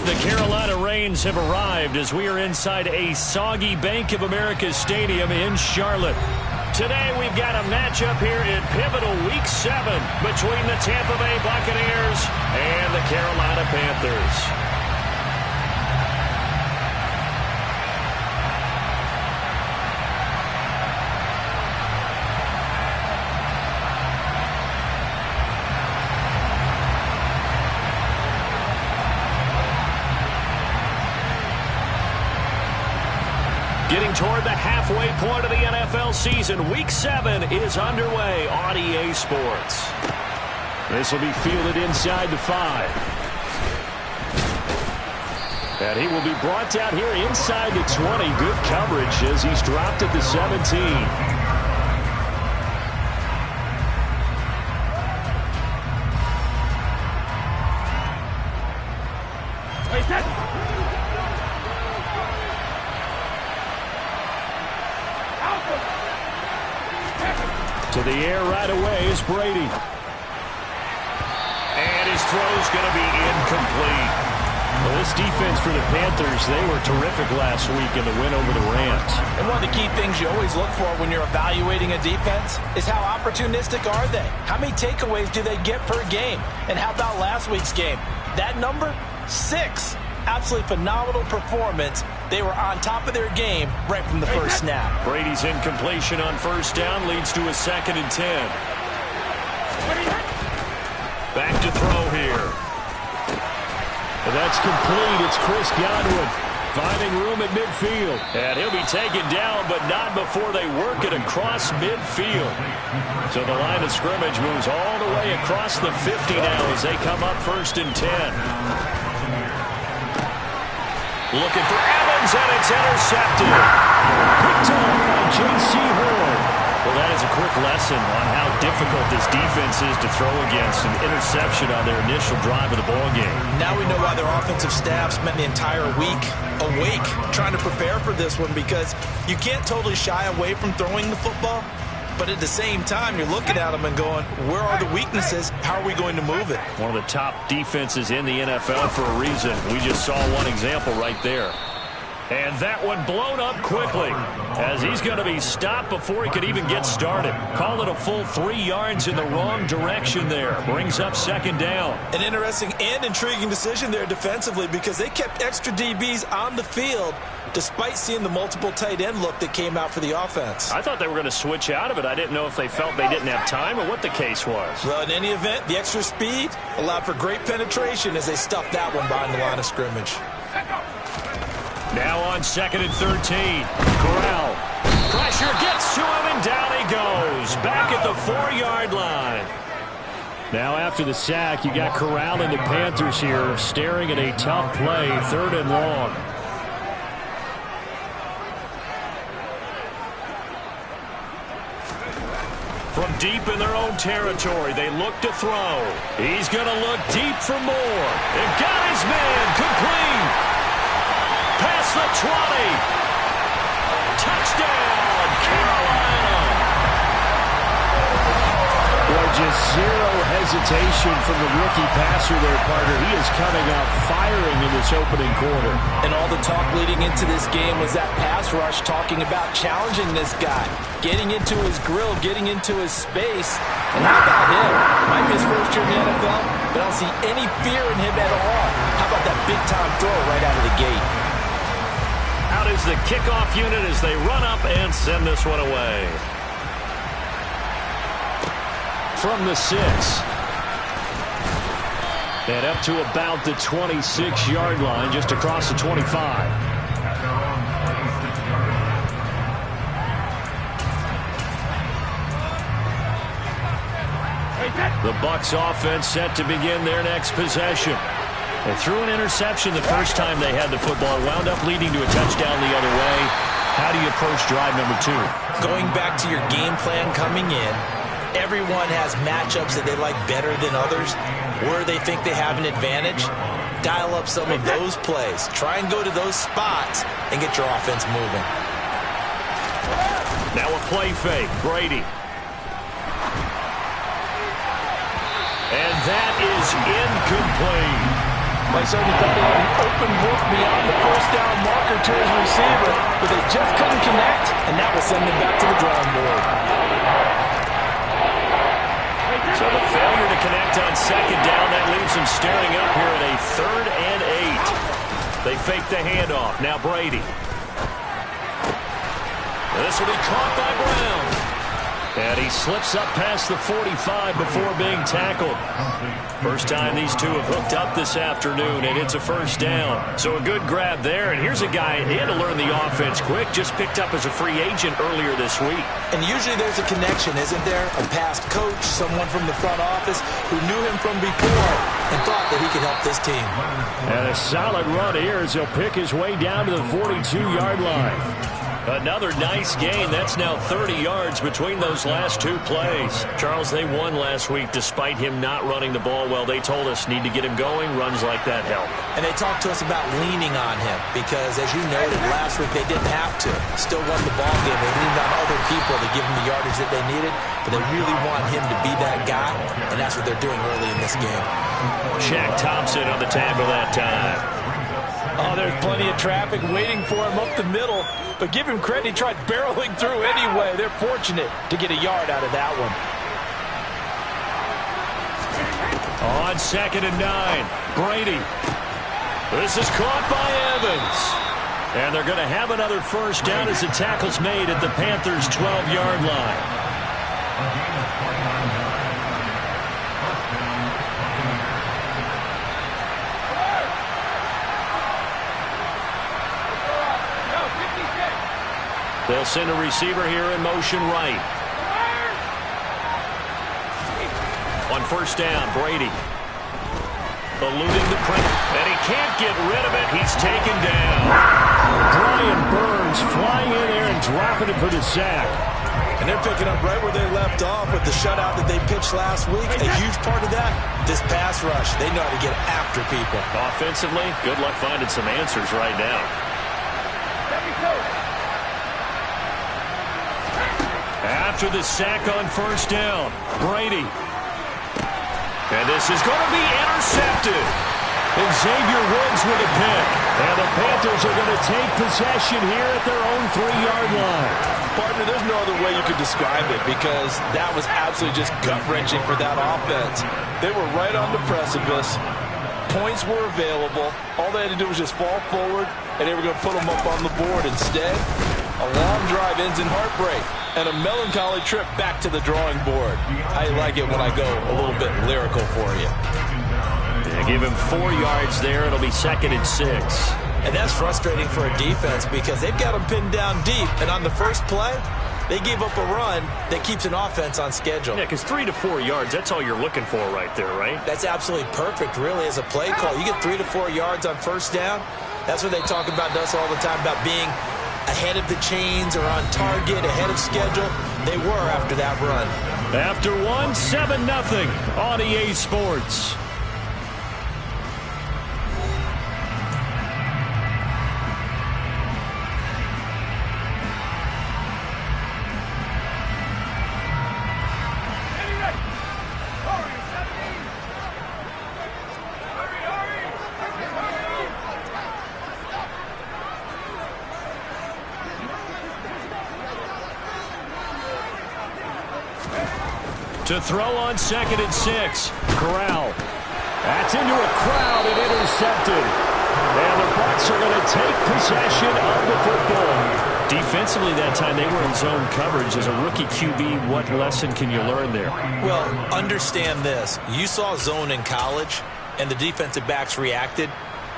The Carolina Rains have arrived as we are inside a soggy Bank of America Stadium in Charlotte. Today we've got a matchup here in pivotal Week 7 between the Tampa Bay Buccaneers and the Carolina Panthers. Getting toward the halfway point of the NFL season, Week 7 is underway on EA Sports. This will be fielded inside the 5. And he will be brought down here inside the 20. Good coverage as he's dropped at the 17. To the air right away is Brady. And his throw's going to be incomplete. Well, this defense for the Panthers, they were terrific last week in the win over the Rams. And one of the key things you always look for when you're evaluating a defense is how opportunistic are they? How many takeaways do they get per game? And how about last week's game? That number? 6. Absolutely phenomenal performance. They were on top of their game right from the first snap. Brady's incompletion on first down leads to a 2nd and 10. Back to throw here. And that's complete. It's Chris Godwin finding room at midfield. And he'll be taken down, but not before they work it across midfield. So the line of scrimmage moves all the way across the 50 now as they come up 1st and 10. Looking for Evans, and it's intercepted. Picked up by J.C. Horn. Well, that is a quick lesson on how difficult this defense is to throw against. An interception on their initial drive of the ballgame. Now we know why their offensive staff spent the entire week awake trying to prepare for this one, because you can't totally shy away from throwing the football. But at the same time, you're looking at them and going, where are the weaknesses? How are we going to move it? One of the top defenses in the NFL for a reason. We just saw one example right there. And that one blown up quickly as he's going to be stopped before he could even get started. Call it a full 3 yards in the wrong direction there. Brings up 2nd down. An interesting and intriguing decision there defensively, because they kept extra DBs on the field despite seeing the multiple tight end look that came out for the offense. I thought they were going to switch out of it. I didn't know if they felt they didn't have time or what the case was. Well, in any event, the extra speed allowed for great penetration as they stuffed that one behind the line of scrimmage. Now on 2nd and 13. Corral. Pressure gets to him, and down he goes. Back at the 4-yard line. Now after the sack, you got Corral and the Panthers here staring at a tough play, 3rd and long. From deep in their own territory, they look to throw. He's going to look deep for more. They've got his man complete. Past the 20. Touchdown, Carolina. Boy, just zero hesitation from the rookie passer there, partner. He is coming out firing in this opening quarter. And all the talk leading into this game was that pass rush, talking about challenging this guy, getting into his grill, getting into his space. And how about him? Might be his first year in the NFL, but I don't see any fear in him at all. How about that big-time throw right out of the gate? Out is the kickoff unit as they run up and send this one away. From the 6. And up to about the 26-yard line, just across the 25. The Bucs offense set to begin their next possession. They threw an interception the first time they had the football, wound up leading to a touchdown the other way. How do you approach drive number 2? Going back to your game plan coming in, everyone has matchups that they like better than others, where they think they have an advantage. Dial up some of those plays. Try and go to those spots and get your offense moving. Now a play fake. Brady. And that is incomplete. They certainly thought he had an open look beyond the first down marker to his receiver, but they just couldn't connect, and that will send them back to the drawing board. So the failure to connect on second down, that leaves them staring up here at a 3rd and 8. They fake the handoff. Now Brady. This will be caught by Brown. And he slips up past the 45 before being tackled. First time these two have hooked up this afternoon, and it's a first down. So a good grab there, and here's a guy, he had to learn the offense quick, just picked up as a free agent earlier this week. And usually there's a connection, isn't there? A past coach, someone from the front office who knew him from before and thought that he could help this team. And a solid run here as he'll pick his way down to the 42-yard line. Another nice gain. That's now 30 yards between those last two plays. Charles, they won last week despite him not running the ball well. They told us need to get him going. Runs like that help. And they talked to us about leaning on him because, as you noted, last week they didn't have to. Still won the ball game. They leaned on other people to give them the yardage that they needed, but they really want him to be that guy, and that's what they're doing early in this game. Shaq Thompson on the tackle that time. Oh, there's plenty of traffic waiting for him up the middle. But give him credit, he tried barreling through anyway. They're fortunate to get a yard out of that one. On 2nd and 9, Brady. This is caught by Evans. And they're going to have another first down as the tackle's made at the Panthers' 12-yard line. They'll send a receiver here in motion right. On first down, Brady. Eluding the pressure. And he can't get rid of it. He's taken down. Brian Burns flying in there and dropping it for the sack. And they're picking up right where they left off with the shutout that they pitched last week. A huge part of that, this pass rush. They know how to get after people. Offensively, good luck finding some answers right now. After the sack on first down, Brady. And this is going to be intercepted. And Xavier Woods with a pick. And the Panthers are going to take possession here at their own 3-yard line. Partner, there's no other way you could describe it because that was absolutely just gut-wrenching for that offense. They were right on the precipice. Points were available. All they had to do was just fall forward, and they were going to put them up on the board. Instead, a long drive ends in heartbreak and a melancholy trip back to the drawing board. I like it when I go a little bit lyrical for you. Yeah, give him 4 yards there. It'll be 2nd and 6. And that's frustrating for a defense because they've got them pinned down deep. And on the first play, they gave up a run that keeps an offense on schedule. Yeah, because 3 to 4 yards, that's all you're looking for right there, right? That's absolutely perfect, really, as a play call. You get 3 to 4 yards on first down. That's what they talk about to us all the time, about being ahead of the chains or on target, ahead of schedule. They were after that run. After one, 7-0 on EA Sports. To throw on 2nd and 6, Corral. That's into a crowd and intercepted. And the Bucs are going to take possession of the football. Defensively that time, they were in zone coverage. As a rookie QB, what lesson can you learn there? Well, understand this. You saw zone in college, and the defensive backs reacted,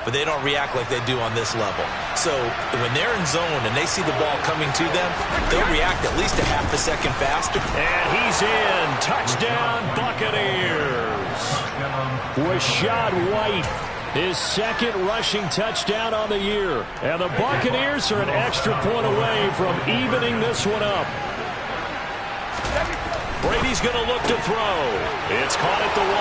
but they don't react like they do on this level. So when they're in zone and they see the ball coming to them, they'll react at least a half a second faster. And he's in. Touchdown, Buccaneers. Rachaad White, his 2nd rushing touchdown on the year. And the Buccaneers are an extra point away from evening this one up. Brady's going to look to throw. It's caught at the 1.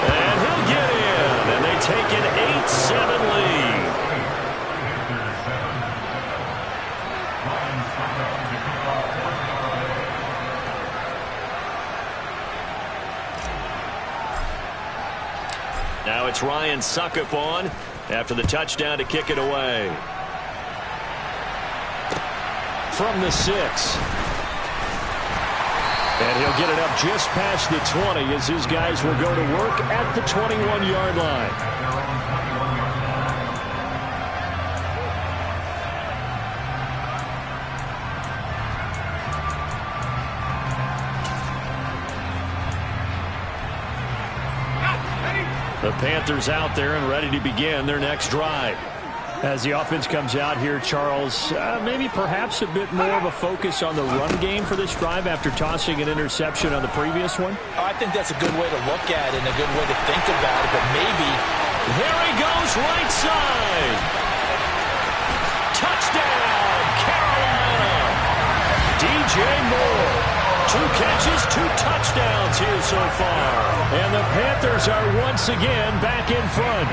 And he'll get in. And they take an 8-7 lead. Now it's Ryan Succop on after the touchdown to kick it away. From the 6. And he'll get it up just past the 20 as his guys will go to work at the 21-yard line. The Panthers out there and ready to begin their next drive. As the offense comes out here, Charles, maybe perhaps a bit more of a focus on the run game for this drive after tossing an interception on the previous one? I think that's a good way to look at it and a good way to think about it, but maybe... Here he goes, right side. Touchdown, Carolina. DJ Moore. 2 catches, 2 touchdowns here so far. And the Panthers are once again back in front.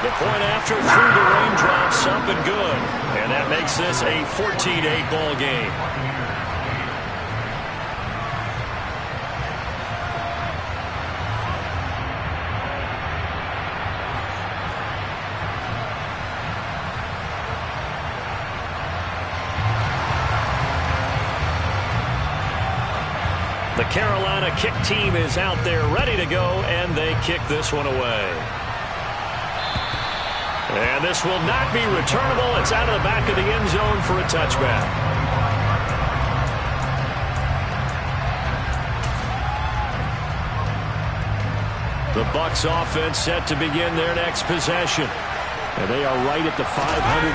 The point after through the raindrops up and good. And that makes this a 14-8 ball game. The Carolina kick team is out there ready to go, and they kick this one away. And this will not be returnable. It's out of the back of the end zone for a touchback. The Bucs offense set to begin their next possession. And they are right at the 500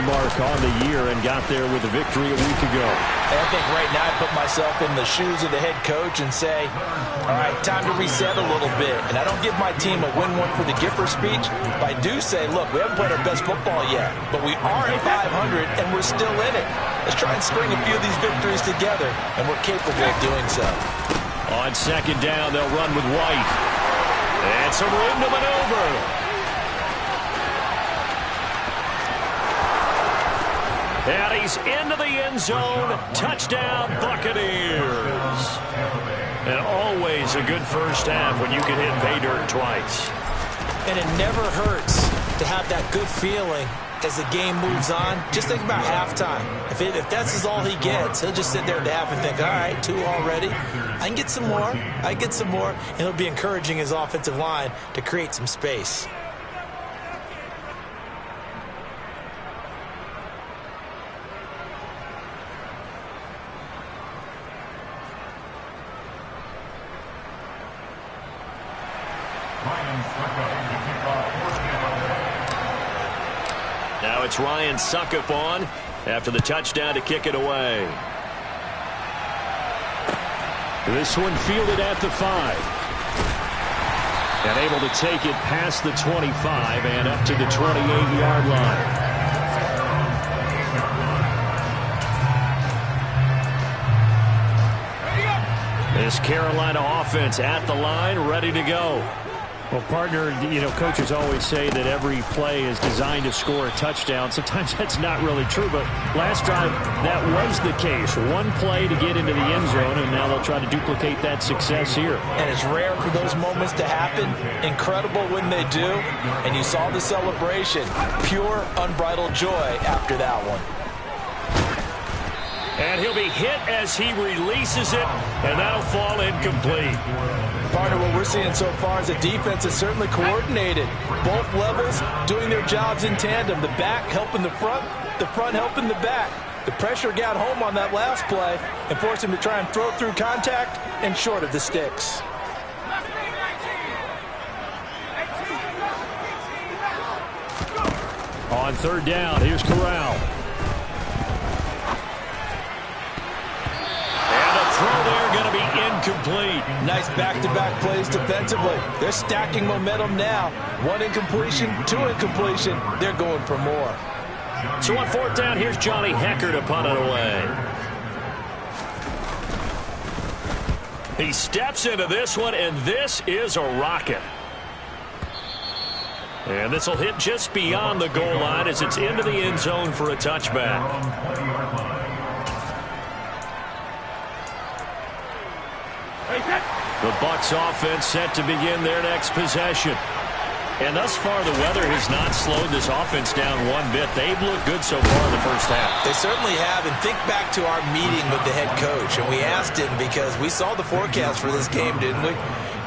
mark on the year and got there with a victory a week ago. And I think right now I put myself in the shoes of the head coach and say, all right, time to reset a little bit. And I don't give my team a win one for the Gipper speech, but I do say, look, we haven't played our best football yet, but we are at 500 and we're still in it. Let's try and string a few of these victories together, and we're capable of doing so. On second down, they'll run with White. And some room to maneuver. And he's into the end zone. Touchdown, Buccaneers. And always a good first half when you can hit pay dirt twice. And it never hurts to have that good feeling as the game moves on. Just think about halftime. If that's all he gets, he'll just sit there at half and think, all right, 2 already. I can get some more. I can get some more. And he'll be encouraging his offensive line to create some space. Now it's Ryan Succop on after the touchdown to kick it away. This one fielded at the 5. And able to take it past the 25 and up to the 28-yard line. This Carolina offense at the line, ready to go. Well, partner, coaches always say that every play is designed to score a touchdown. Sometimes that's not really true, but last drive, that was the case. One play to get into the end zone, and now they'll try to duplicate that success here. And it's rare for those moments to happen. Incredible when they do. And you saw the celebration. Pure, unbridled joy after that one. And he'll be hit as he releases it, and that'll fall incomplete. Partner, what we're seeing so far is the defense is certainly coordinated. Both levels doing their jobs in tandem. The back helping the front helping the back. The pressure got home on that last play and forced him to try and throw through contact and short of the sticks. On third down, here's Corral. Throw there going to be incomplete. Nice back-to-back plays defensively. They're stacking momentum now. 1 incompletion, 2 incompletion. They're going for more. So on fourth down, here's Johnny Hekker to punt it away. He steps into this one, and this is a rocket. And this will hit just beyond the goal line as it's into the end zone for a touchback. The Bucs offense set to begin their next possession. And thus far, the weather has not slowed this offense down one bit. They've looked good so far in the first half. They certainly have. And think back to our meeting with the head coach. And we asked him because we saw the forecast for this game, didn't we?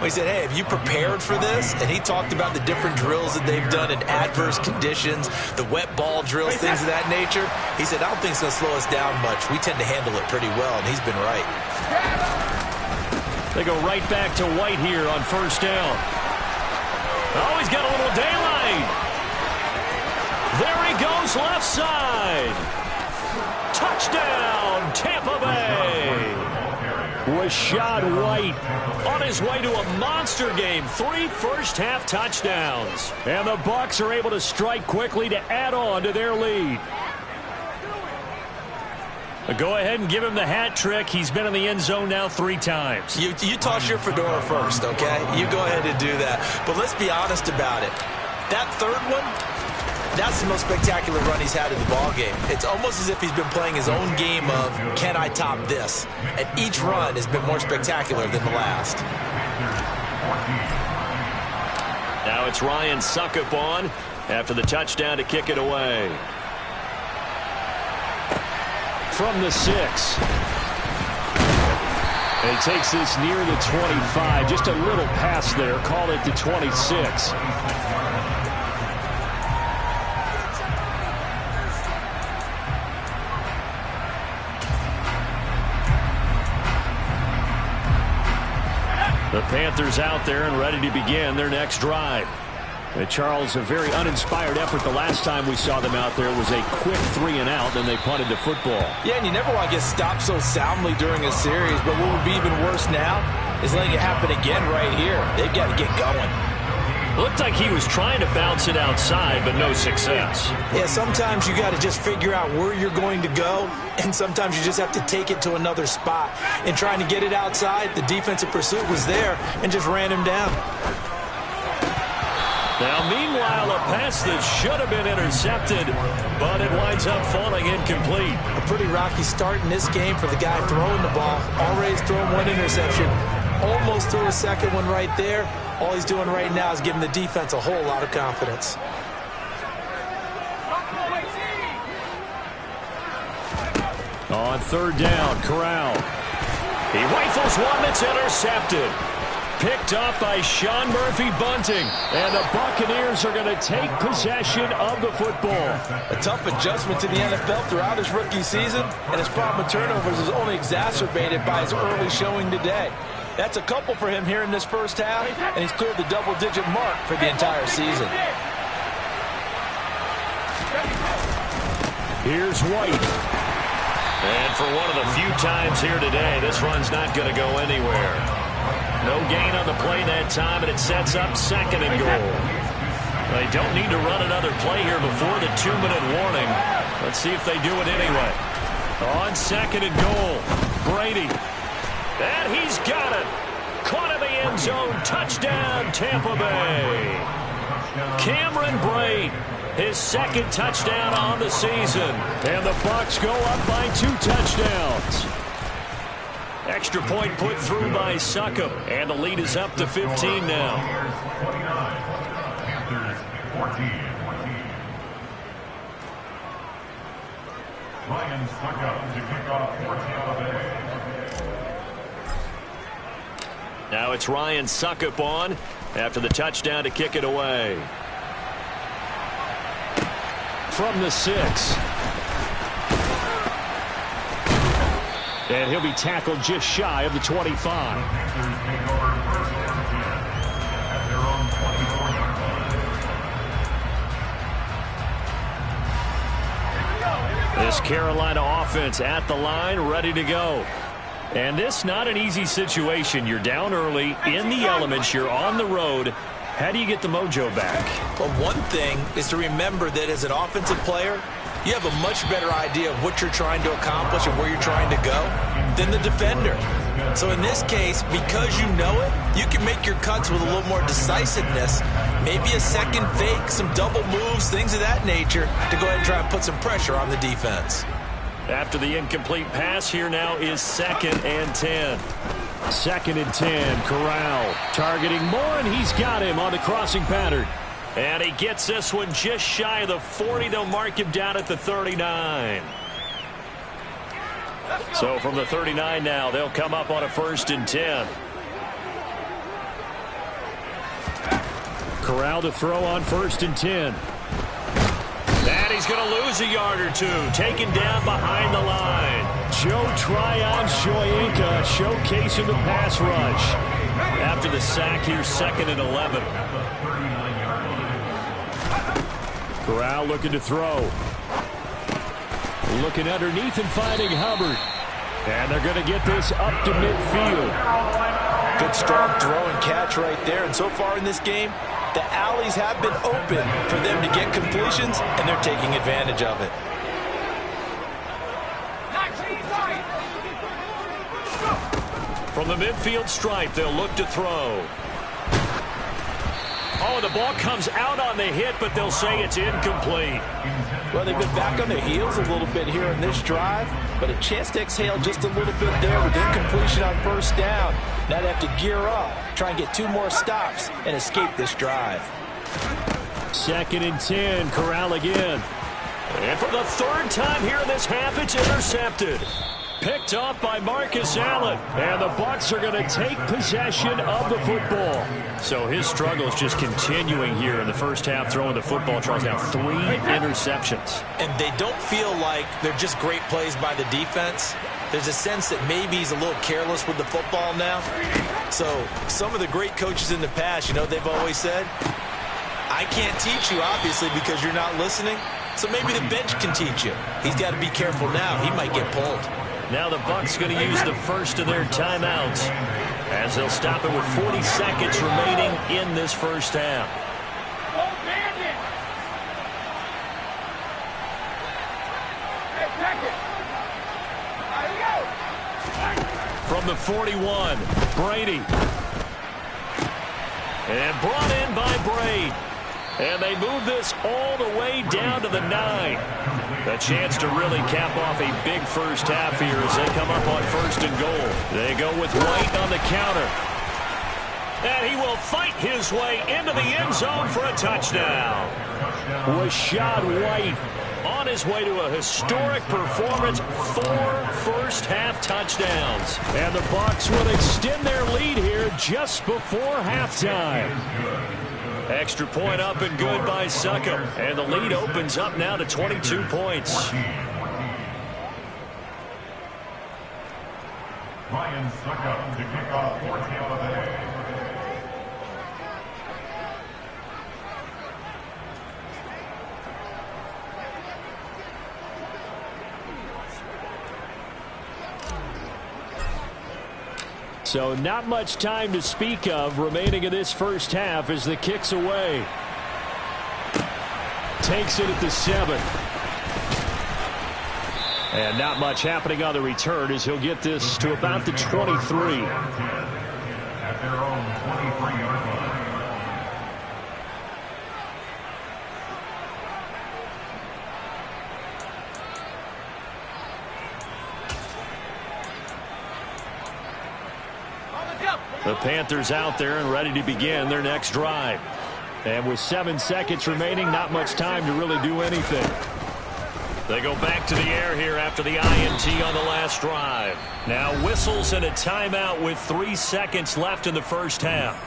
We said, hey, have you prepared for this? And he talked about the different drills that they've done in adverse conditions, the wet ball drills, things of that nature. He said, I don't think it's going to slow us down much. We tend to handle it pretty well, and he's been right. They go right back to White here on first down. Oh, he's got a little daylight. There he goes left side. Touchdown, Tampa Bay. Rachaad White on his way to a monster game. 3 first-half touchdowns. And the Bucs are able to strike quickly to add on to their lead. Go ahead and give him the hat trick. He's been in the end zone now 3 times. You toss your fedora first, okay? You go ahead and do that. But let's be honest about it. That third one, that's the most spectacular run he's had in the ballgame. It's almost as if he's been playing his own game of, can I top this? And each run has been more spectacular than the last. Now it's Ryan Succop on after the touchdown to kick it away. From the 6. And he takes this near the 25. Just a little pass there. Call it the 26. The Panthers out there and ready to begin their next drive. Charles, a very uninspired effort the last time we saw them out there was a quick 3-and-out, then they punted the football. Yeah, and you never want to get stopped so soundly during a series, but what would be even worse now is letting it happen again right here. They've got to get going. Looked like he was trying to bounce it outside, but no success. Yeah, sometimes you got to just figure out where you're going to go, and sometimes you just have to take it to another spot. And trying to get it outside, the defensive pursuit was there and just ran him down. Now, meanwhile, a pass that should have been intercepted, but it winds up falling incomplete. A pretty rocky start in this game for the guy throwing the ball. Already thrown 1 interception. Almost threw a second one right there. All he's doing right now is giving the defense a whole lot of confidence. On third down, Corral. He rifles one that's intercepted. Picked up by Sean Murphy-Bunting. And the Buccaneers are going to take possession of the football. A tough adjustment to the NFL throughout his rookie season, and his problem with turnovers is only exacerbated by his early showing today. That's a couple for him here in this first half, and he's cleared the double-digit mark for the entire season. Here's White. And for one of the few times here today, this run's not going to go anywhere. No gain on the play that time, and it sets up 2nd and goal. They don't need to run another play here before the 2-minute warning. Let's see if they do it anyway. On 2nd and goal, Brady. And he's got it. Caught in the end zone. Touchdown, Tampa Bay. Cameron Brate, his 2nd touchdown on the season. And the Bucs go up by 2 touchdowns. Extra point put through by Succop. And the lead is up to 15 now. Ryan Succop to kick off for Tampa Bay. Now it's Ryan Succop on after the touchdown to kick it away. From the 6. And he'll be tackled just shy of the 25. This Carolina offense at the line, ready to go. And this not an easy situation. You're down early, in the elements, you're on the road. How do you get the mojo back? Well, one thing is to remember that as an offensive player, you have a much better idea of what you're trying to accomplish and where you're trying to go than the defender. So in this case, because you know it, you can make your cuts with a little more decisiveness, maybe a second fake, some double moves, things of that nature, to go ahead and try and put some pressure on the defense. After the incomplete pass, here now is 2nd and 10. 2nd and 10. Corral targeting Moore, and he's got him on the crossing pattern. And he gets this one just shy of the 40. They'll mark him down at the 39. So from the 39 now, they'll come up on a 1st and 10. Corral to throw on 1st and 10. And he's going to lose a yard or two. Taken down behind the line. Joe Tryon-Shoyinka showcasing the pass rush. After the sack here, 2nd and 11. Corral looking to throw. Looking underneath and finding Hubbard. And they're going to get this up to midfield. Good strong throw and catch right there. And so far in this game, the alleys have been open for them to get completions, and they're taking advantage of it. From the midfield stripe, they'll look to throw. Oh, the ball comes out on the hit, but they'll say it's incomplete. Well, they've been back on their heels a little bit here in this drive, but a chance to exhale just a little bit there with incompletion on 1st down. Now they have to gear up, try and get 2 more stops, and escape this drive. 2nd and 10, Corral again. And for the 3rd time here in this half, it's intercepted. Picked off by Marcus Allen. And the Bucs are going to take possession of the football. So his struggle is just continuing here in the first half, throwing the football. Charles now 3 interceptions. And they don't feel like they're just great plays by the defense. There's a sense that maybe he's a little careless with the football now. So some of the great coaches in the past, you know, they've always said, I can't teach you, obviously, because you're not listening. So maybe the bench can teach you. He's got to be careful now. He might get pulled. Now the Bucs going to use the first of their timeouts as they'll stop it with 40 seconds remaining in this first half. From the 41, Brady. And brought in by Braid. And they move this all the way down to the 9. A chance to really cap off a big first half here as they come up on 1st and goal. They go with White on the counter. And he will fight his way into the end zone for a touchdown. Rachaad White on his way to a historic performance. 4 first-half touchdowns. And the Bucs will extend their lead here just before halftime. Extra point up and good by Succop. And the lead opens up now to 22 points. Ryan Succop to kick off 14th of the day. So not much time to speak of remaining in this first half as the kick's away. Takes it at the 7. And not much happening on the return as he'll get this to about the 23. At their own 23-yard line. The Panthers out there and ready to begin their next drive. And with 7 seconds remaining, not much time to really do anything. They go back to the air here after the INT on the last drive. Now whistles and a timeout with 3 seconds left in the first half.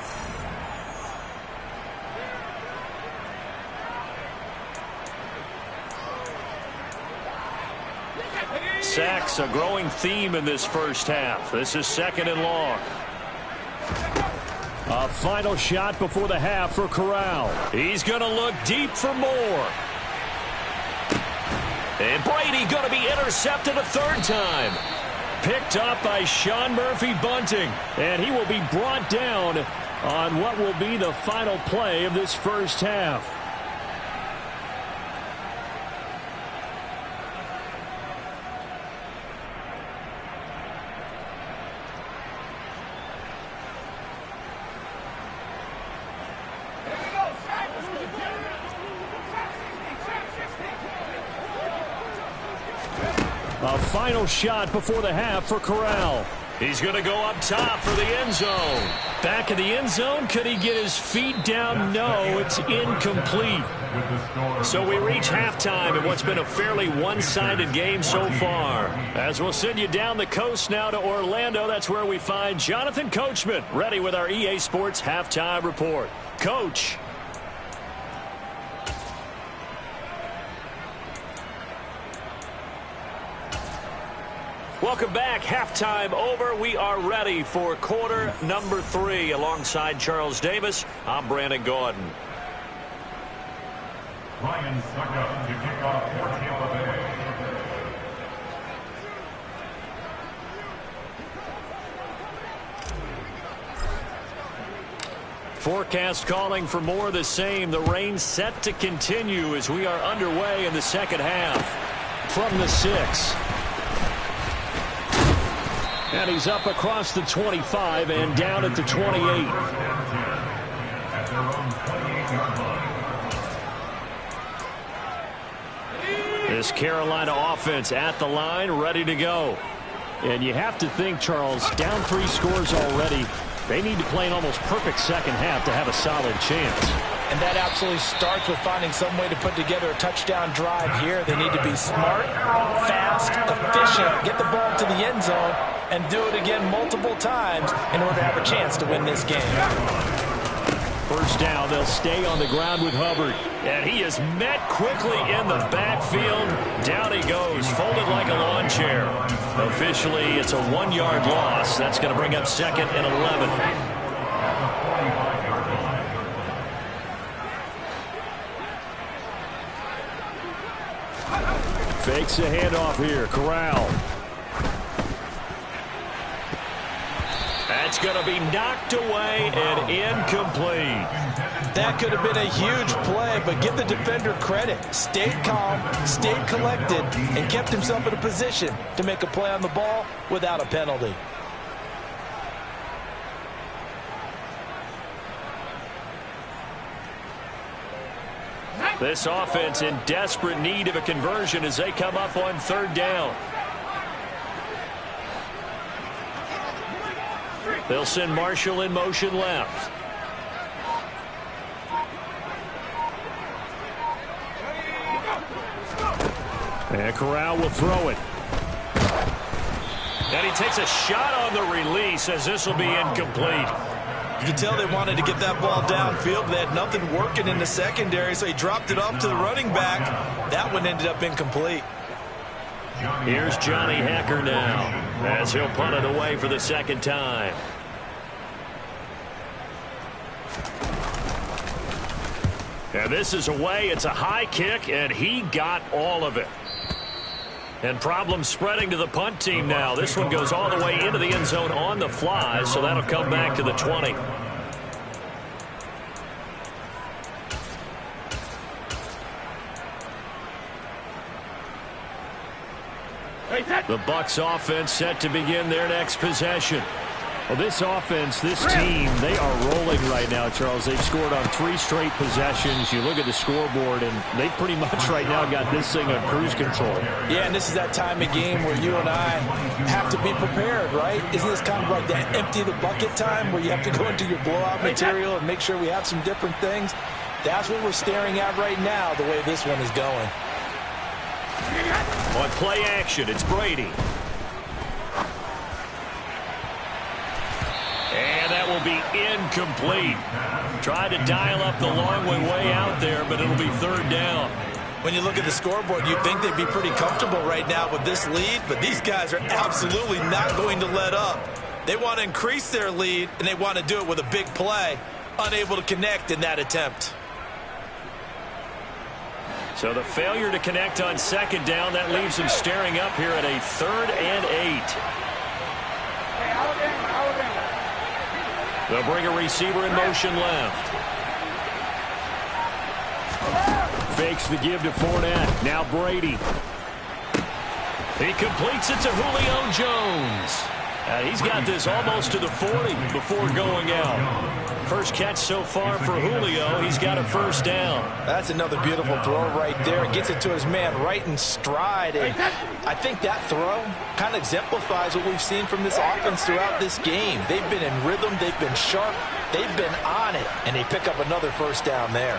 Sacks a growing theme in this first half. This is 2nd and long. A final shot before the half for Corral. He's going to look deep for more. And Brady going to be intercepted a 3rd time. Picked up by Sean Murphy-Bunting. And he will be brought down on what will be the final play of this first half. A final shot before the half for Corral. He's going to go up top for the end zone. Back in the end zone, could he get his feet down? No, it's incomplete. So we reach halftime in what's been a fairly one-sided game so far. As we'll send you down the coast now to Orlando, that's where we find Jonathan Coachman, ready with our EA Sports Halftime Report. Coach. Welcome back. Halftime over. We are ready for quarter number 3. Alongside Charles Davis, I'm Brandon Gaudin. Ryan Suckup to kick off for Tampa Bay. Forecast calling for more of the same. The rain set to continue as we are underway in the second half. From the 6. And he's up across the 25 and down at the 28. This Carolina offense at the line, ready to go. And you have to think, Charles, down 3 scores already. They need to play an almost perfect second half to have a solid chance. And that absolutely starts with finding some way to put together a touchdown drive here. They need to be smart, fast, efficient, get the ball to the end zone, and do it again multiple times in order to have a chance to win this game. First down, they'll stay on the ground with Hubbard. And he is met quickly in the backfield. Down he goes, folded like a lawn chair. Officially, it's a 1-yard loss. That's going to bring up 2nd and 11. Fakes a handoff here. Corral. That's going to be knocked away and incomplete. That could have been a huge play, but give the defender credit. Stayed calm, stayed collected, and kept himself in a position to make a play on the ball without a penalty. This offense in desperate need of a conversion as they come up on 3rd down. They'll send Marshall in motion left. And Corral will throw it. And he takes a shot on the release as this will be incomplete. You can tell they wanted to get that ball downfield. They had nothing working in the secondary, so he dropped it off to the running back. That one ended up incomplete. Here's Johnny Hekker now as he'll punt it away for the 2nd time. And this is away. It's a high kick, and he got all of it. And problems spreading to the punt team now. This one goes all the way into the end zone on the fly, so that'll come back to the 20. The Bucs offense set to begin their next possession. Well, this offense, this team, they are rolling right now, Charles. They've scored on 3 straight possessions. You look at the scoreboard, and they pretty much right now got this thing on cruise control. Yeah, and this is that time of game where you and I have to be prepared, right? Isn't this kind of like that empty the bucket time where you have to go into your blowout material and make sure we have some different things? That's what we're staring at right now, the way this one is going. On play action, it's Brady. And that will be incomplete. Tried to dial up the long way out there, but it'll be 3rd down. When you look at the scoreboard, you'd think they'd be pretty comfortable right now with this lead, but these guys are absolutely not going to let up. They want to increase their lead, and they want to do it with a big play. Unable to connect in that attempt. So the failure to connect on 2nd down, that leaves them staring up here at a 3rd and 8. They'll bring a receiver in motion left. Fakes the give to Fournette. Now Brady. He completes it to Julio Jones. He's got this almost to the 40 before going out. First catch so far for Julio. He's got a first down. That's another beautiful throw right there. Gets it to his man right in stride. And I think that throw kind of exemplifies what we've seen from this offense throughout this game. They've been in rhythm. They've been sharp. They've been on it. And they pick up another first down there.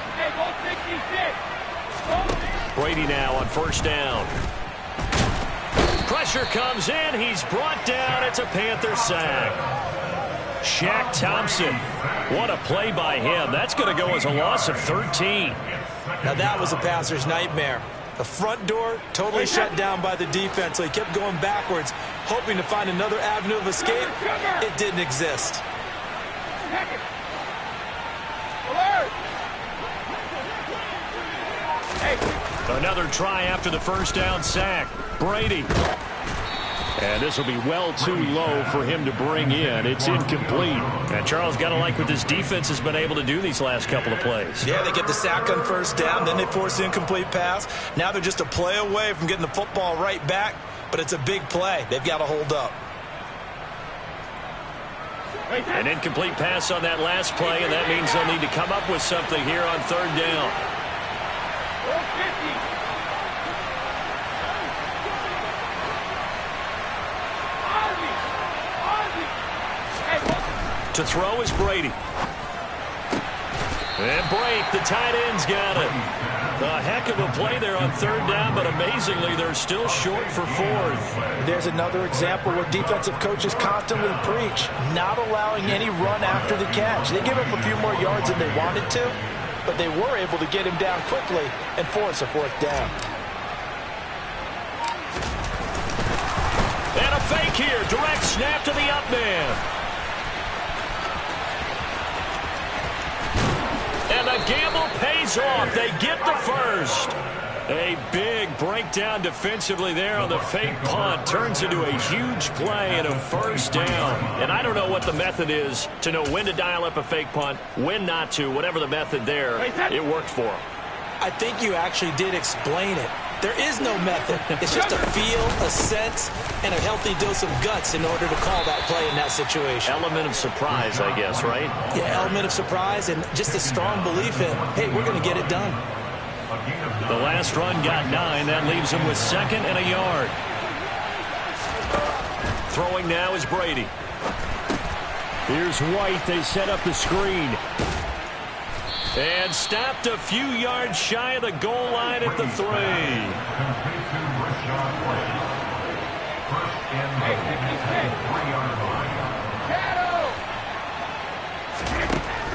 Brady now on first down. Pressure comes in. He's brought down. It's a Panther sack. Shaq Thompson. What a play by him. That's going to go as a loss of 13. Now that was a passer's nightmare. The front door totally shut down by the defense, so he kept going backwards, hoping to find another avenue of escape. It didn't exist. Another try after the first down sack. Brady. And this will be well too low for him to bring in. It's incomplete. And Charles, got to like what this defense has been able to do these last couple of plays. Yeah, they get the sack on first down, then they force the incomplete pass. Now they're just a play away from getting the football right back, but it's a big play. They've got to hold up. An incomplete pass on that last play, and that means they'll need to come up with something here on third down. To throw is Brady. And Brake, the tight end's got it. A heck of a play there on third down, but amazingly, they're still short for fourth. There's another example where defensive coaches constantly preach, not allowing any run after the catch. They give up a few more yards than they wanted to, but they were able to get him down quickly and force a fourth down. And a fake here. Direct snap to the up man. And the gamble pays off. They get the first. A big breakdown defensively there on the fake punt. Turns into a huge play and a first down. And I don't know what the method is to know when to dial up a fake punt, when not to. Whatever the method there, it worked for them. I think you actually did explain it. There is no method. It's just a feel, a sense, and a healthy dose of guts in order to call that play in that situation. Element of surprise, I guess, right? Yeah, element of surprise and just a strong belief in, hey, we're going to get it done. The last run got 9. That leaves him with second and a yard. Throwing now is Brady. Here's White. They set up the screen. And stopped a few yards shy of the goal line at the 3.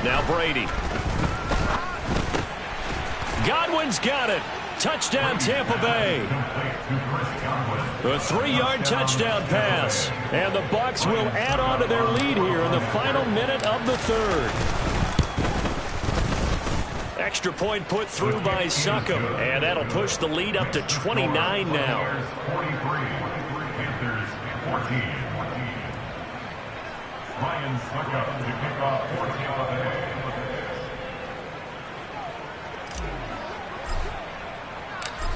Now Brady. Godwin's got it. Touchdown Tampa Bay. A 3-yard touchdown pass. And the Bucs will add on to their lead here in the final minute of the third. Extra point put through by Succop, and that'll push the lead up to 29 now. Ryan Succop to kick off for Tampa Bay.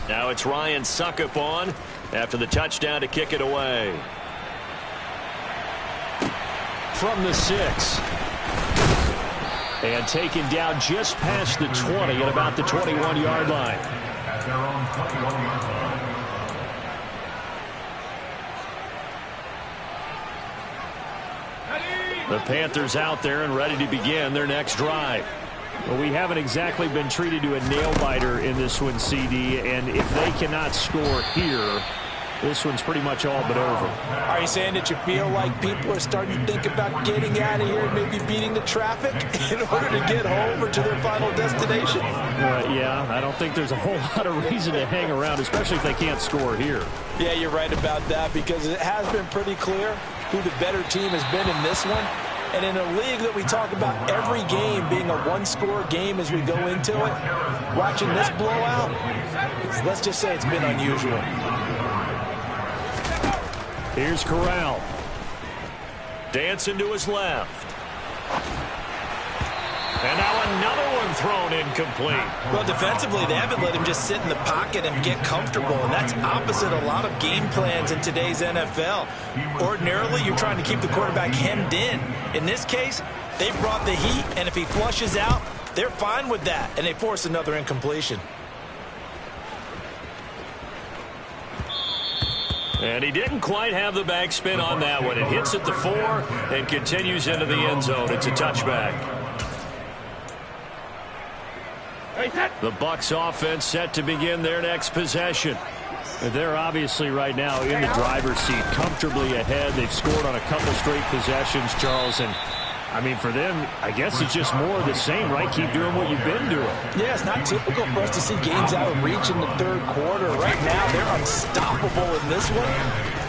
Now it's Ryan Succop on after the touchdown to kick it away. From the 6. And taken down just past the 20 at about the 21-yard line. At their own 21-yard line. The Panthers out there and ready to begin their next drive. Well, we haven't exactly been treated to a nail-biter in this one, CD, and if they cannot score here, this one's pretty much all but over. Are you saying that you feel like people are starting to think about getting out of here and maybe beating the traffic in order to get home or to their final destination? Yeah, I don't think there's a whole lot of reason to hang around, especially if they can't score here. Yeah, you're right about that because it has been pretty clear who the better team has been in this one. And in a league that we talk about every game being a one-score game as we go into it, watching this blowout, let's just say it's been unusual. Here's Corral. Dancing to his left. And now another one thrown incomplete. Well, defensively, they haven't let him just sit in the pocket and get comfortable, and that's opposite a lot of game plans in today's NFL. Ordinarily, you're trying to keep the quarterback hemmed in. In this case, They brought the heat, and if he flushes out, they're fine with that, and they force another incompletion. And he didn't quite have the backspin on that one. It hits at the 4 and continues into the end zone. It's a touchback. The Bucs offense set to begin their next possession. They're obviously right now in the driver's seat, comfortably ahead. They've scored on a couple straight possessions, Charles, and I mean, for them, I guess it's just more of the same, right? Keep doing what you've been doing. Yeah, it's not typical for us to see games out of reach in the third quarter. Right now, they're unstoppable in this one.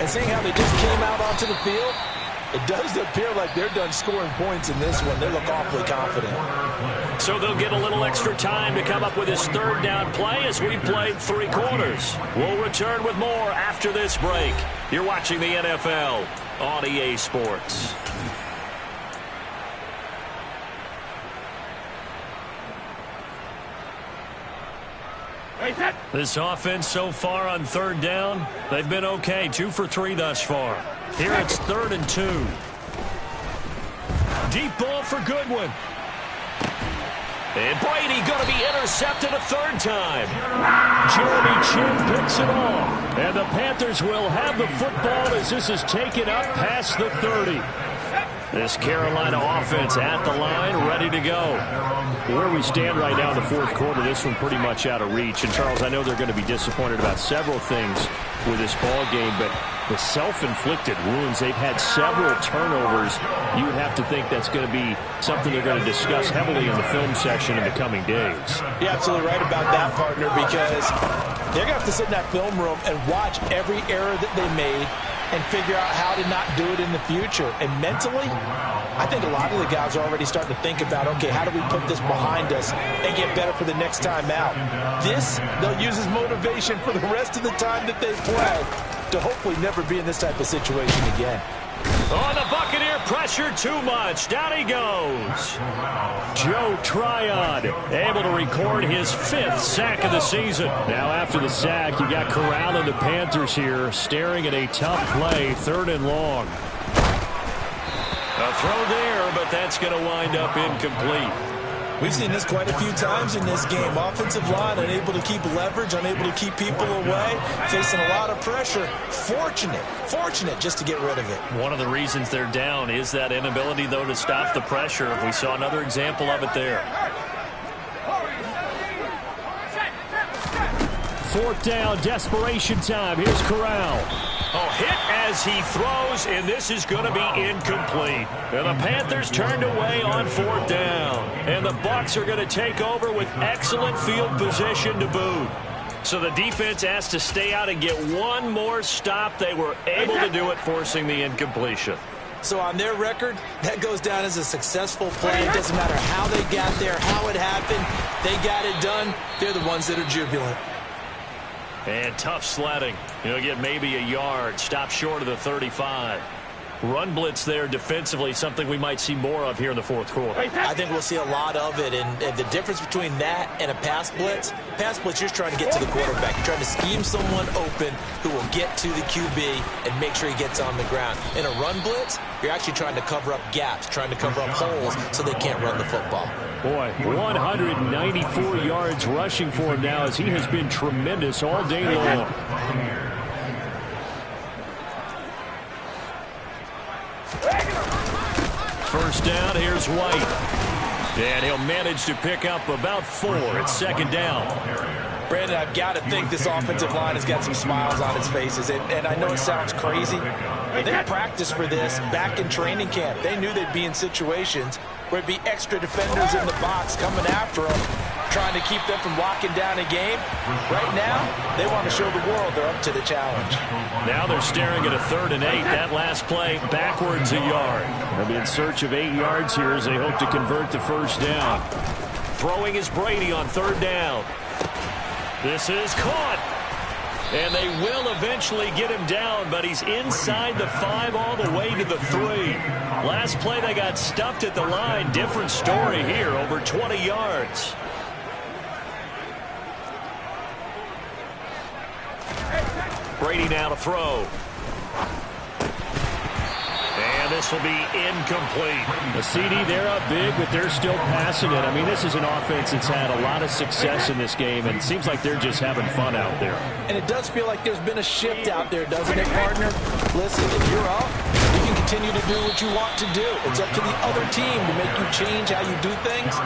And seeing how they just came out onto the field, it does appear like they're done scoring points in this one. They look awfully confident. So they'll get a little extra time to come up with his third down play as we played 3 quarters. We'll return with more after this break. You're watching the NFL on EA Sports. This offense so far on third down, they've been okay. 2 for 3 thus far. Here it's 3rd and 2. Deep ball for Goodwin. And Brady going to be intercepted a 3rd time. Jeremy Chinn picks it off. And the Panthers will have the football as this is taken up past the 30. This Carolina offense at the line, ready to go. Where we stand right now in the 4th quarter, this one pretty much out of reach. And, Charles, I know they're going to be disappointed about several things with this ball game, but the self-inflicted wounds, they've had several turnovers. You would have to think that's going to be something they're going to discuss heavily in the film section in the coming days. You're absolutely right about that, partner, because they're going to have to sit in that film room and watch every error that they made and figure out how to not do it in the future. And mentally, I think a lot of the guys are already starting to think about, okay, how do we put this behind us and get better for the next time out? This, they'll use as motivation for the rest of the time that they play to hopefully never be in this type of situation again. On the Buccaneer, pressure too much. Down he goes. Joe Tryon able to record his 5th sack of the season. Now after the sack, you got Corral and the Panthers here staring at a tough play, 3rd and long. A throw there, but that's going to wind up incomplete. We've seen this quite a few times in this game. Offensive line unable to keep leverage, unable to keep people away, facing a lot of pressure. Fortunate just to get rid of it. One of the reasons they're down is that inability, though, to stop the pressure. We saw another example of it there. 4th down, desperation time. Here's Corral. Oh, hit as he throws, and this is going to be incomplete. And the Panthers turned away on 4th down. And the Bucs are going to take over with excellent field position to boot. So the defense asked to stay out and get one more stop. They were able to do it, forcing the incompletion. So on their record, that goes down as a successful play. It doesn't matter how they got there, how it happened. They got it done. They're the ones that are jubilant. And tough sledding. He'll get maybe a yard. Stop short of the 35. Run blitz there defensively, something we might see more of here in the 4th quarter. I think we'll see a lot of it, and the difference between that and a pass blitz, you're trying to get to the quarterback. You're trying to scheme someone open who will get to the QB and make sure he gets on the ground. In a run blitz, you're actually trying to cover up gaps, trying to cover up holes so they can't run the football. Boy, 194 yards rushing for him now as he has been tremendous all day long. First down, here's White. And he'll manage to pick up about 4. It's 2nd down. Brandon, I've got to think this offensive line has got some smiles on its faces. And I know it sounds crazy, but they practiced for this back in training camp. They knew they'd be in situations where it'd be extra defenders in the box coming after them, trying to keep them from locking down a game. Right now, they want to show the world they're up to the challenge. Now they're staring at a 3rd and 8. That last play, backwards a yard. They'll be in search of 8 yards here as they hope to convert the first down. Throwing is Brady on 3rd down. This is caught. And they will eventually get him down, but he's inside the 5 all the way to the 3. Last play, they got stuffed at the line. Different story here, over 20 yards. Brady now to throw. And this will be incomplete. The CD, they're up big, but they're still passing it. I mean, this is an offense that's had a lot of success in this game, and it seems like they're just having fun out there. And it does feel like there's been a shift out there, doesn't it, partner? Listen, if you're up, you can continue to do what you want to do. It's up to the other team to make you change how you do things.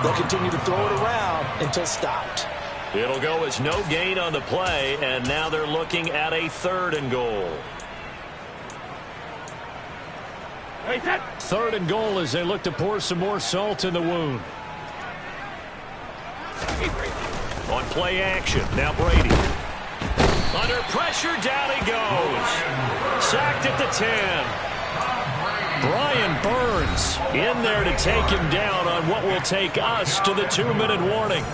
They'll continue to throw it around until stopped. It'll go as no gain on the play, and now they're looking at a 3rd and goal. 3rd and goal as they look to pour some more salt in the wound. On play action, now Brady. Under pressure, down he goes. Sacked at the 10. Brian Burns in there to take him down on what will take us to the 2-minute warning.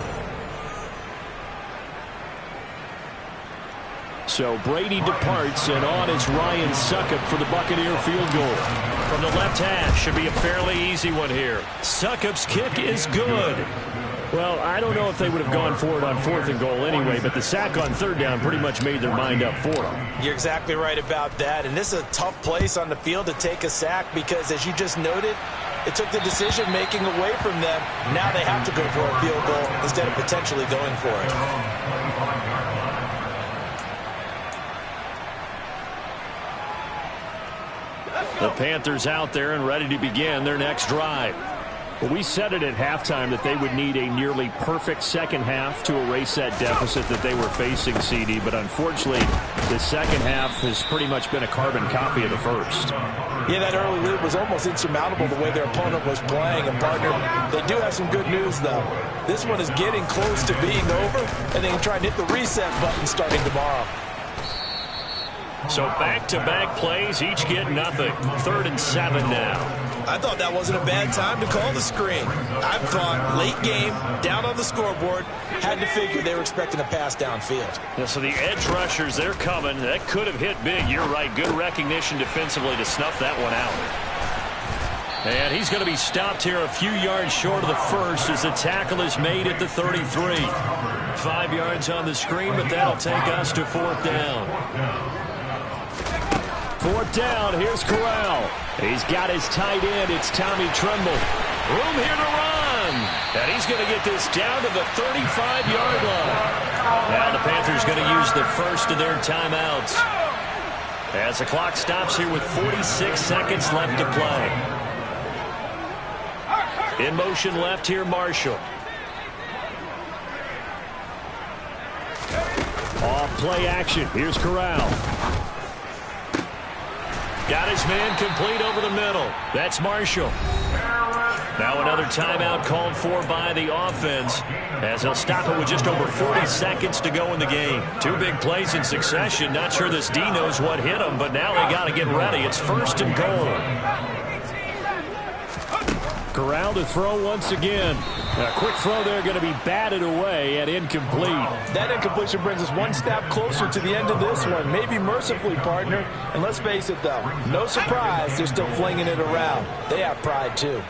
So Brady departs, and on is Ryan Succop for the Buccaneer field goal. From the left hash, should be a fairly easy one here. Succop's kick is good. Well, I don't know if they would have gone for it on 4th and goal anyway, but the sack on 3rd down pretty much made their mind up for them. You're exactly right about that, and this is a tough place on the field to take a sack because, as you just noted, it took the decision-making away from them. Now they have to go for a field goal instead of potentially going for it. The Panthers out there and ready to begin their next drive. Well, we said it at halftime that they would need a nearly perfect second half to erase that deficit that they were facing, CD. But unfortunately, the second half has pretty much been a carbon copy of the first. Yeah, that early lead was almost insurmountable the way their opponent was playing. And, partner, they do have some good news, though. This one is getting close to being over, and they can try and hit the reset button starting tomorrow. So back-to-back plays, each get nothing. 3rd and 7 now. I thought that wasn't a bad time to call the screen. I thought late game, down on the scoreboard, had to figure they were expecting a pass downfield. Yeah, so the edge rushers, they're coming. That could have hit big. You're right. Good recognition defensively to snuff that one out. And he's going to be stopped here a few yards short of the first as the tackle is made at the 33. 5 yards on the screen, but that'll take us to 4th down. 4th down, here's Corral. He's got his tight end, it's Tommy Tremble. Room here to run. And he's going to get this down to the 35-yard line. Now the Panthers going to use the first of their timeouts. As the clock stops here with 46 seconds left to play. In motion left here, Marshall. Off play action, here's Corral. Got his man complete over the middle. That's Marshall. Now another timeout called for by the offense as they'll stop it with just over 40 seconds to go in the game. 2 big plays in succession. Not sure this D knows what hit him, but now they got to get ready. It's 1st and goal. Corral to throw once again. A quick throw there going to be batted away and incomplete. That incompletion brings us one step closer to the end of this one. Maybe mercifully, partner. And let's face it, though, no surprise, they're still flinging it around. They have pride, too.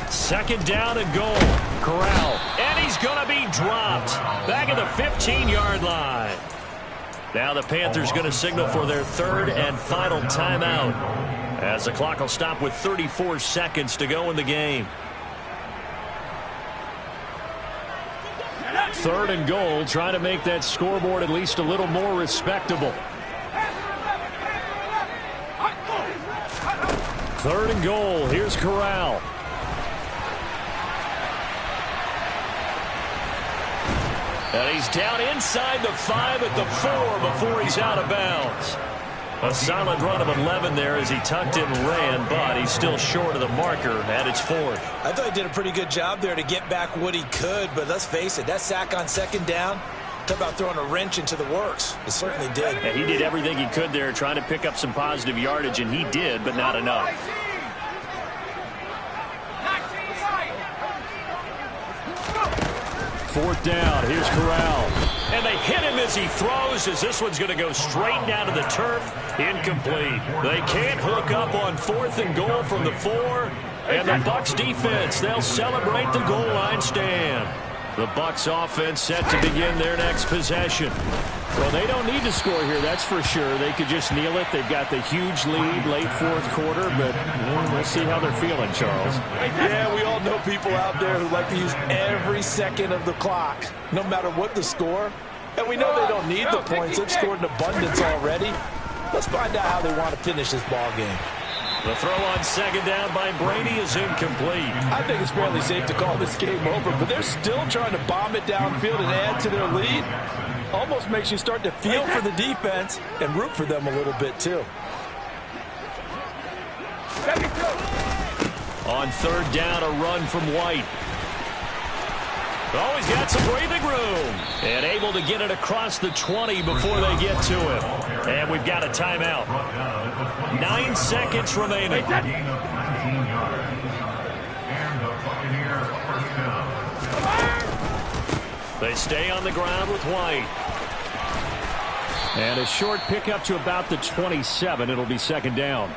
Second down and goal. Corral. And he's going to be dropped. Back at the 15-yard line. Now the Panthers going to signal for their 3rd and final timeout as the clock will stop with 34 seconds to go in the game. 3rd and goal, trying to make that scoreboard at least a little more respectable. 3rd and goal, here's Corral. And he's down inside the 5 at the 4 before he's out of bounds. A solid run of 11 there as he tucked in and ran, but he's still short of the marker at its 4th. I thought he did a pretty good job there to get back what he could, but let's face it, that sack on 2nd down, talk about throwing a wrench into the works. It certainly did. Yeah, he did everything he could there trying to pick up some positive yardage, and he did, but not enough. 4th down, here's Corral. And they hit him as he throws, as this one's going to go straight down to the turf. Incomplete. They can't hook up on 4th and goal from the 4, And the Bucs defense, they'll celebrate the goal line stand. The Bucs offense set to begin their next possession. Well, they don't need to score here, that's for sure. They could just kneel it. They've got the huge lead late fourth quarter, but we'll see how they're feeling, Charles. Yeah, we all know people out there who like to use every second of the clock, no matter what the score. And we know they don't need the points. They've scored in abundance already. Let's find out how they want to finish this ball game. The throw on second down by Brady is incomplete. I think it's fairly safe to call this game over, but they're still trying to bomb it downfield and add to their lead. Almost makes you start to feel for the defense and root for them a little bit, too. On third down, a run from White. Oh, he's got some breathing room. And able to get it across the 20 before they get to him. And we've got a timeout. 9 seconds remaining. Gain of 19 yards. And the Buccaneers first down. They stay on the ground with White. And a short pickup to about the 27. It'll be second down.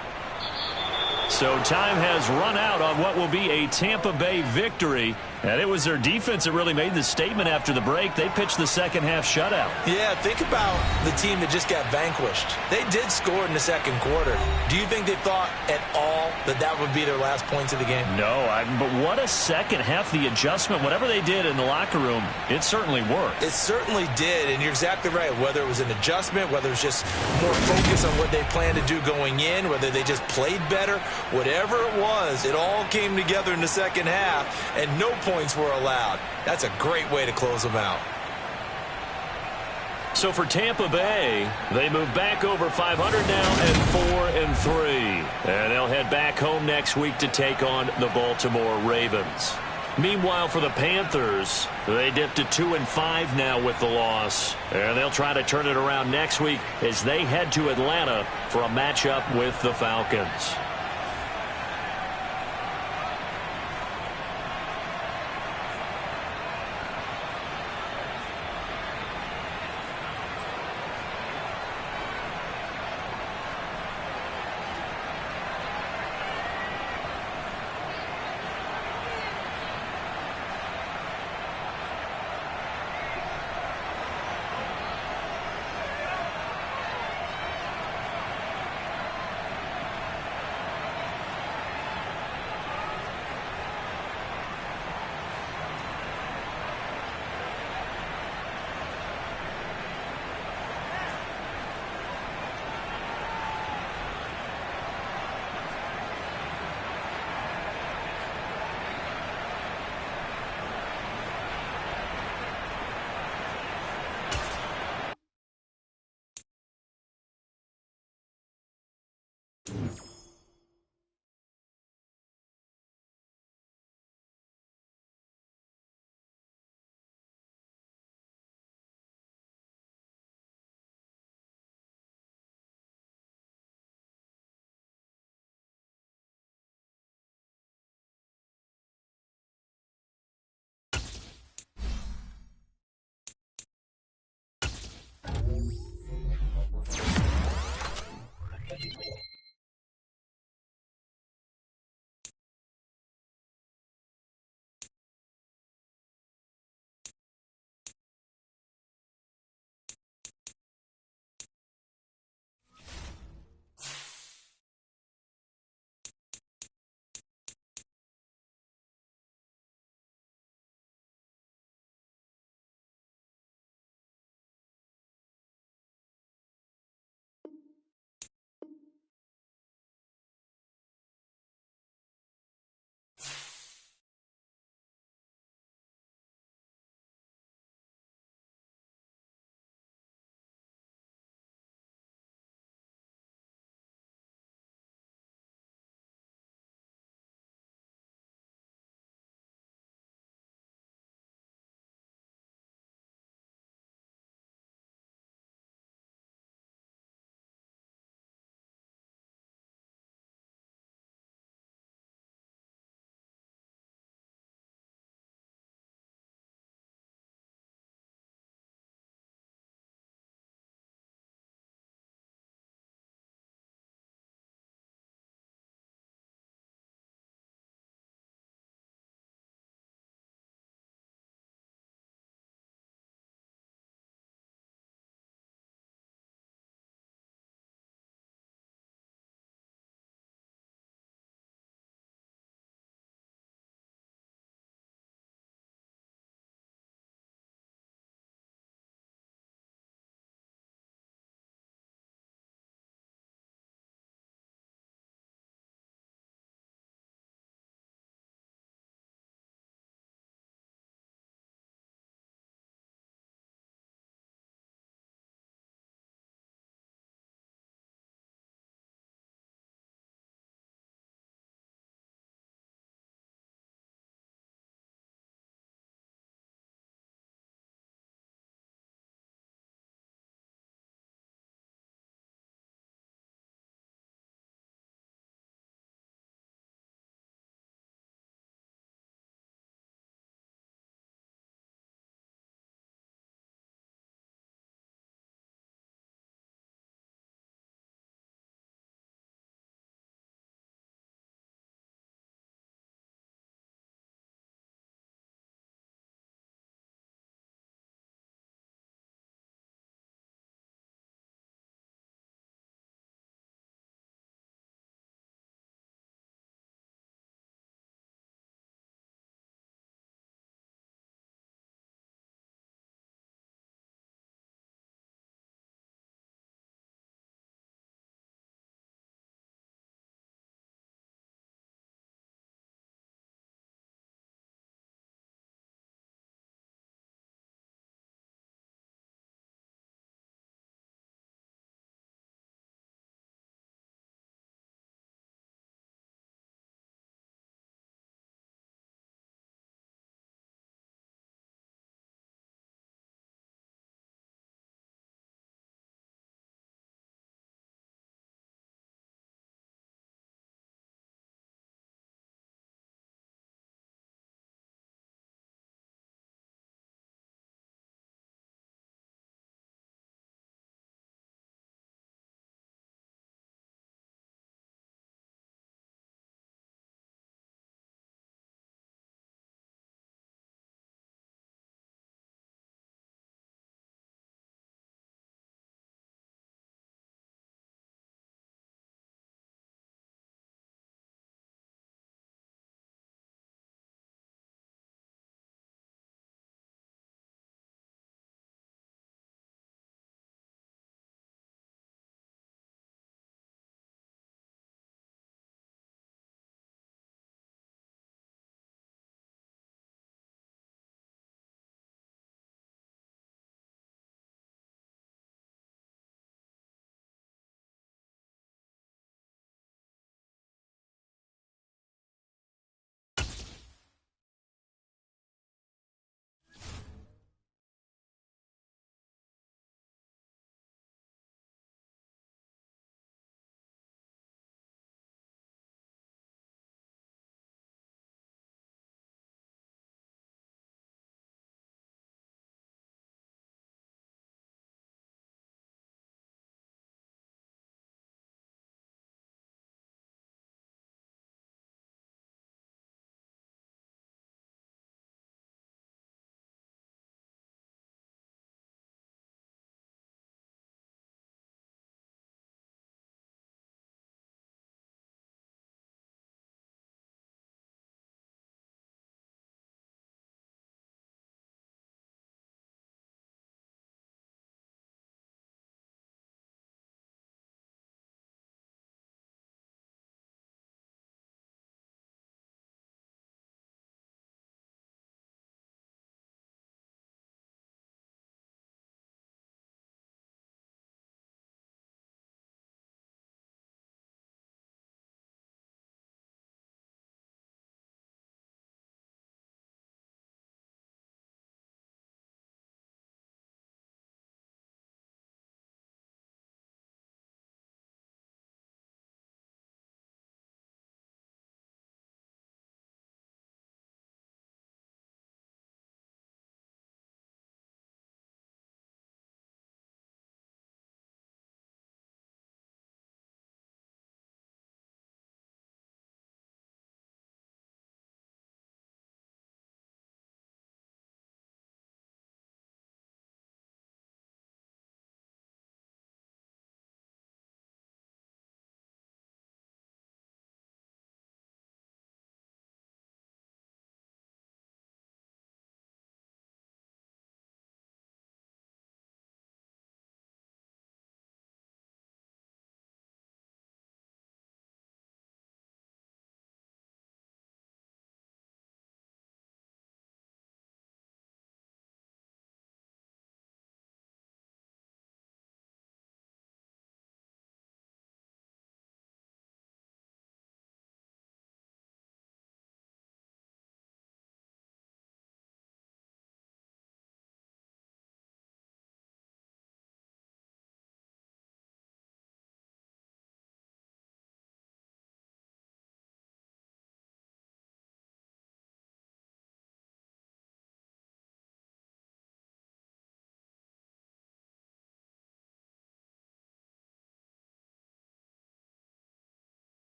So time has run out on what will be a Tampa Bay victory. And it was their defense that really made the statement after the break. They pitched the second half shutout. Yeah, think about the team that just got vanquished. They did score in the second quarter. Do you think they thought at all that that would be their last points of the game? No, but what a second half. The adjustment, whatever they did in the locker room, it certainly worked. It certainly did, and you're exactly right. Whether it was an adjustment, whether it was just more focus on what they planned to do going in, whether they just played better, whatever it was, it all came together in the second half, and no points were allowed. That's a great way to close them out. So for Tampa Bay, they move back over 500 now at 4-3. And they'll head back home next week to take on the Baltimore Ravens. Meanwhile, for the Panthers, they dipped to 2-5 now with the loss. And they'll try to turn it around next week as they head to Atlanta for a matchup with the Falcons.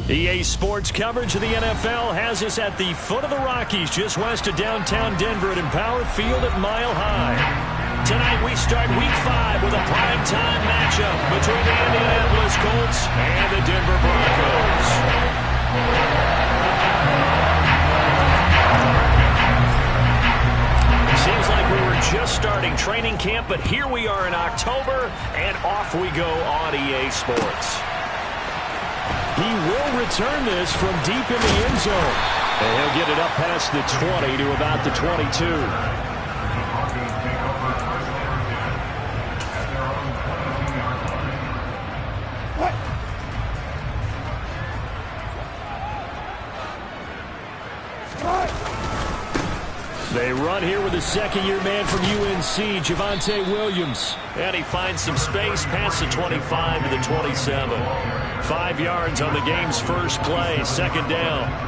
EA Sports coverage of the NFL has us at the foot of the Rockies, just west of downtown Denver at Empower Field at Mile High. Tonight we start Week 5 with a primetime matchup between the Indianapolis Colts and the Denver Broncos. Seems like we were just starting training camp, but here we are in October, and off we go on EA Sports. He will return this from deep in the end zone. And he'll get it up past the 20 to about the 22. They run here with a second-year man from UNC, Javonte Williams. And he finds some space past the 25 to the 27. 5 yards on the game's first play, second down.